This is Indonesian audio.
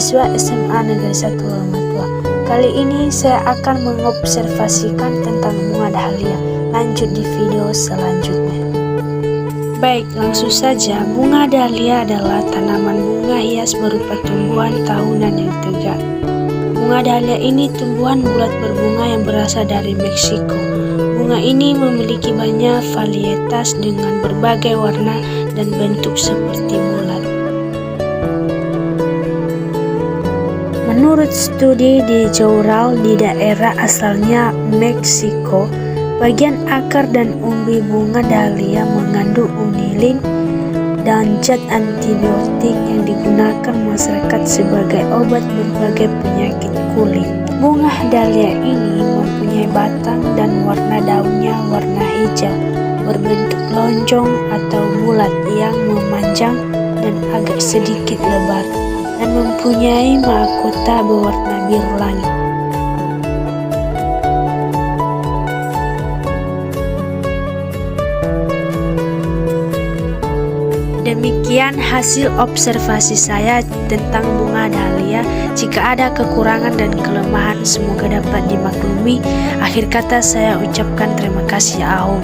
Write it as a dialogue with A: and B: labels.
A: siswa SMA Negeri 1 Lamatua. Kali ini saya akan mengobservasikan tentang bunga dahlia. Lanjut di video selanjutnya. Baik, langsung saja. Bunga dahlia adalah tanaman bunga hias berupa tumbuhan tahunan yang tegak. Bunga dahlia ini tumbuhan bulat berbunga yang berasal dari Meksiko. Bunga ini memiliki banyak varietas dengan berbagai warna dan bentuk seperti bulat. Menurut studi di jaural di daerah asalnya Meksiko, bagian akar dan umbi bunga dahlia mengandung unilin dan zat antibiotik yang digunakan masyarakat sebagai obat berbagai penyakit kulit. Bunga dahlia ini mempunyai batang dan warna daunnya warna hijau, berbentuk lonjong atau bulat yang memanjang dan agak sedikit lebar, dan mempunyai mahkota berwarna biru langit. Demikian hasil observasi saya tentang bunga dahlia. Jika ada kekurangan dan kelemahan, semoga dapat dimaklumi. Akhir kata saya ucapkan terima kasih. Aum.